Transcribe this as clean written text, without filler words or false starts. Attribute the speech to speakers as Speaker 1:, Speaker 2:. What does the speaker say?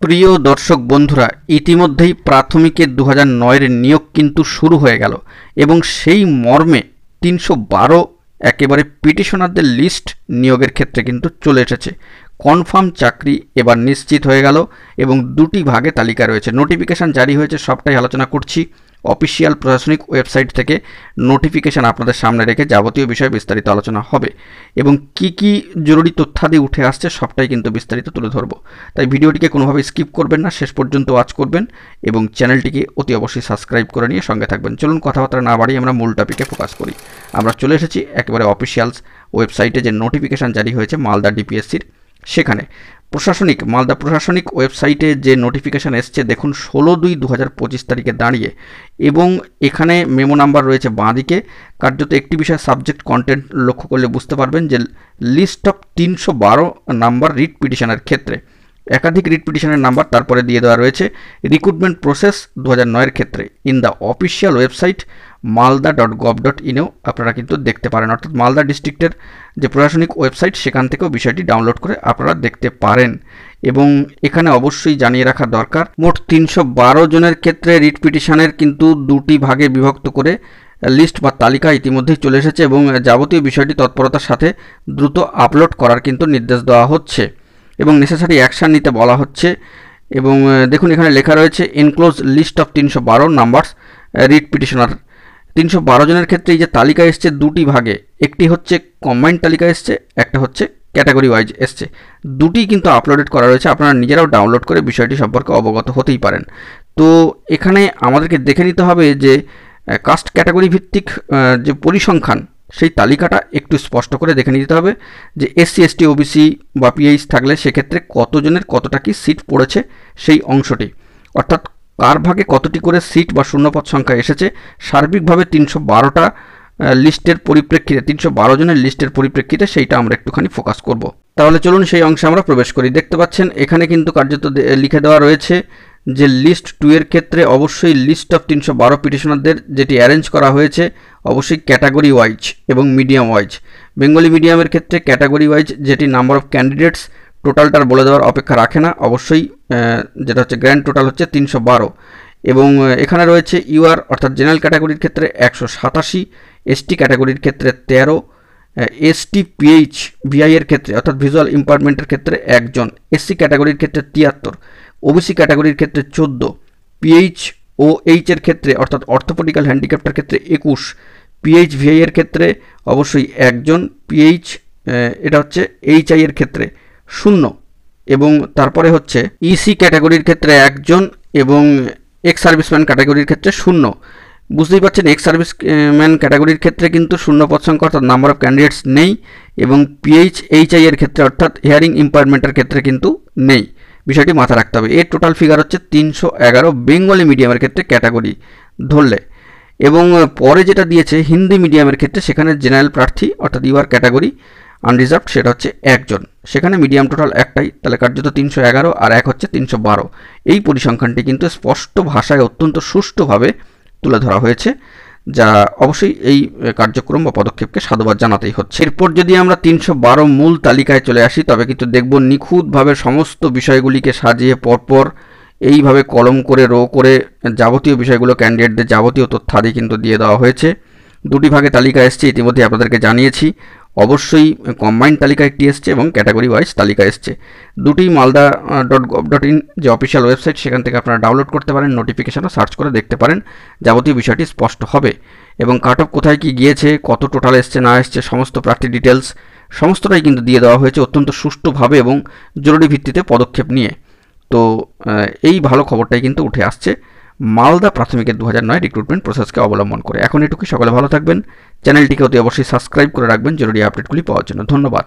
Speaker 1: প্রিয় দর্শক বন্ধুরা, ইতিমধ্যেই প্রাথমিকের 2009 এর নিয়োগ কিন্তু শুরু হয়ে গেল এবং সেই মর্মে 312 একেবারে পিটিশনারদের লিস্ট নিয়োগের ক্ষেত্রে কিন্তু চলে এসেছে। কনফার্ম চাকরি এবার নিশ্চিত হয়ে গেল এবং দুটি ভাগে তালিকা রয়েছে। নোটিফিকেশান জারি হয়েছে, সবটাই আলোচনা করছি। অফিসিয়াল প্রশাসনিক ওয়েবসাইট থেকে নোটিফিকেশান আপনাদের সামনে রেখে যাবতীয় বিষয়ে বিস্তারিত আলোচনা হবে এবং কি জরুরি তথ্যাদি উঠে আসছে সবটাই কিন্তু বিস্তারিত তুলে ধরব। তাই ভিডিওটিকে কোনোভাবে স্কিপ করবেন না, শেষ পর্যন্ত ওয়াচ করবেন এবং চ্যানেলটিকে অতি অবশ্যই সাবস্ক্রাইব করে নিয়ে সঙ্গে থাকবেন। চলুন কথাবার্তা না বাড়িয়ে আমরা মূল টপিকে ফোকাস করি। আমরা চলে এসেছি একেবারে অফিসিয়াল ওয়েবসাইটে যে নোটিফিকেশান জারি হয়েছে মালদা ডিপিএসসির, সেখানে মালদা প্রশাসনিক ওয়েবসাইটে যে নোটিফিকেশান এসছে দেখুন 16/2/2025 তারিখে দাঁড়িয়ে, এবং এখানে মেমো নাম্বার রয়েছে বাঁদিকে। কার্যত একটি বিষয় সাবজেক্ট কন্টেন্ট লক্ষ্য করলে বুঝতে পারবেন যে লিস্ট অফ 312 নাম্বার রিট পিটিশনের ক্ষেত্রে একাধিক রিট পিটিশনের নাম্বার তারপরে দিয়ে দেওয়া রয়েছে। রিক্রুটমেন্ট প্রসেস 2009 ক্ষেত্রে ইন দ্য অফিসিয়াল ওয়েবসাইট malda.gov.in-এও আপনারা কিন্তু দেখতে পারেন, অর্থাৎ মালদা ডিস্ট্রিক্টের যে প্রশাসনিক ওয়েবসাইট সেখান থেকেও বিষয়টি ডাউনলোড করে আপনারা দেখতে পারেন। এবং এখানে অবশ্যই জানিয়ে রাখা দরকার, মোট 312 জনের ক্ষেত্রে রিট পিটিশনের কিন্তু দুটি ভাগে বিভক্ত করে লিস্ট বা তালিকা ইতিমধ্যেই চলে এসেছে এবং যাবতীয় বিষয়টি তৎপরতার সাথে দ্রুত আপলোড করার কিন্তু নির্দেশ দেওয়া হচ্ছে এবং নেসেসারি অ্যাকশান নিতে বলা হচ্ছে। এবং দেখুন এখানে লেখা রয়েছে enclose list of 312 numbers writ petitioner. 312 জনের ক্ষেত্রে এই যে তালিকা এসছে দুটি ভাগে, একটি হচ্ছে কম্বাইন্ড তালিকা এসছে, একটা হচ্ছে ক্যাটাগরি ওয়াইজ এসছে। দুটি কিন্তু আপলোডেড করা রয়েছে, আপনারা নিজেরাও ডাউনলোড করে বিষয়টি সম্পর্কে অবগত হতেই পারেন। তো এখানে আমাদেরকে দেখে নিতে হবে যে কাস্ট ক্যাটাগরি ভিত্তিক যে পরিসংখ্যান সেই তালিকাটা একটু স্পষ্ট করে দেখে নিতে হবে যে এসসি এসটি ওবিসি বা পিএইচ থাকলে সেক্ষেত্রে কতজনের কতটা কি সিট পড়েছে সেই অংশটি, অর্থাৎ কার ভাগে কতটি করে সিট বা শূন্যপদ সংখ্যা এসেছে। সার্বিকভাবে 312টা লিস্টের পরিপ্রেক্ষিতে 312 জনের লিস্টের পরিপ্রেক্ষিতে সেইটা আমরা একটুখানি ফোকাস করব। তাহলে চলুন সেই অংশে আমরা প্রবেশ করি। দেখতে পাচ্ছেন এখানে কিন্তু কার্যত লিখে দেওয়া রয়েছে যে লিস্ট 2 এর ক্ষেত্রে অবশ্যই লিস্ট অফ 312 পিটিশনারদের যেটি অ্যারেঞ্জ করা হয়েছে অবশ্যই ক্যাটাগরি ওয়াইজ এবং মিডিয়াম ওয়াইজ। বেঙ্গলি মিডিয়ামের ক্ষেত্রে ক্যাটাগরি ওয়াইজ যেটি নাম্বার অফ ক্যান্ডিডেটস টোটালটার বলে দেওয়ার অপেক্ষা রাখে না, অবশ্যই যেটা হচ্ছে গ্র্যান্ড টোটাল হচ্ছে 312। এবং এখানে রয়েছে ইউআর অর্থাৎ জেনারেল ক্যাটাগরির ক্ষেত্রে 187, এসটি ক্যাটাগরির ক্ষেত্রে 13, এসটি পিএইচ ভিআই এর ক্ষেত্রে অর্থাৎ ভিজুয়াল ইম্পারমেন্টের ক্ষেত্রে 1 জন, এসসি ক্যাটাগরির ক্ষেত্রে 73, ওবিসি ক্যাটাগরির ক্ষেত্রে 14, পিএইচ ও এইচ এর ক্ষেত্রে অর্থাৎ অর্থোপেডিক্যাল হ্যান্ডিক্যাপ্টের ক্ষেত্রে 21, পিএইচ ভিআই এর ক্ষেত্রে অবশ্যই 1 জন, পিএইচ এটা হচ্ছে এইচআই এর ক্ষেত্রে 0, এবং তারপরে হচ্ছে ইসি ক্যাটাগরির ক্ষেত্রে 1 জন এবং এক্স সার্ভিসম্যান ক্যাটাগরির ক্ষেত্রে 0। বুঝতেই পারছেন এক্স সার্ভিসম্যান ক্যাটাগরির ক্ষেত্রে কিন্তু শূন্যপদ সংখ্যা অর্থাৎ নাম্বার অফ ক্যান্ডিডেটস নেই, এবং পিএইচ এইচআই এর ক্ষেত্রে অর্থাৎ হিয়ারিং ইম্পারমেন্টের ক্ষেত্রে কিন্তু নেই। বিষয়টি মাথায় রাখতে হবে। এর টোটাল ফিগার হচ্ছে 311 বেঙ্গলি মিডিয়ামের ক্ষেত্রে ক্যাটাগরি ধরলে। এবং পরে যেটা দিয়েছে হিন্দি মিডিয়ামের ক্ষেত্রে সেখানে জেনারেল প্রার্থী অর্থাৎ ইউআর ক্যাটাগরি আনরিজার্ভড সেটা হচ্ছে 1 জন, সেখানে মিডিয়াম টোটাল একটাই, তাহলে কার্যত 311 আর 1 হচ্ছে 312। এই পরিসংখ্যানটি কিন্তু স্পষ্ট ভাষায় অত্যন্ত সুষ্ঠুভাবে তুলে ধরা হয়েছে, যা অবশ্যই এই কার্যক্রম বা পদক্ষেপকে সাধুবাদ জানাতেই হচ্ছে। এরপর যদি আমরা 312 মূল তালিকায় চলে আসি তবে কিন্তু দেখব নিখুঁতভাবে সমস্ত বিষয়গুলিকে সাজিয়ে পরপর এইভাবে কলম করে রো করে যাবতীয় বিষয়গুলো ক্যান্ডিডেটদের যাবতীয় তথ্যাদি কিন্তু দিয়ে দেওয়া হয়েছে। দুটি ভাগে তালিকা এসছে, ইতিমধ্যে আপনাদেরকে জানিয়েছি। অবশ্যই কম্বাইন্ড তালিকা একটি এসছে এবং ক্যাটাগরি ওয়াইজ তালিকা এসছে। দুটি malda.gov.in যে অফিসিয়াল ওয়েবসাইট সেখান থেকে আপনারা ডাউনলোড করতে পারেন, নোটিফিকেশানও সার্চ করে দেখতে পারেন, যাবতীয় বিষয়টি স্পষ্ট হবে। এবং কাট অফ কোথায় কি গিয়েছে, কত টোটাল এসছে না এসছে, সমস্ত প্রার্থী ডিটেলস সমস্তটাই কিন্তু দিয়ে দেওয়া হয়েছে অত্যন্ত সুষ্ঠুভাবে এবং জরুরি ভিত্তিতে পদক্ষেপ নিয়ে। তো এই ভালো খবরটাই কিন্তু উঠে আসছে মালদা প্রাথমিকের 2009 রিক্রুটমেন্ট প্রসেসকে অবলম্বন করে। এখন এটুকুই, সকলে ভালো থাকবেন, চ্যানেলটিকে অতি অবশ্যই সাবস্ক্রাইব করে রাখবেন জরুরি আপডেটগুলি পাওয়ার জন্য। ধন্যবাদ।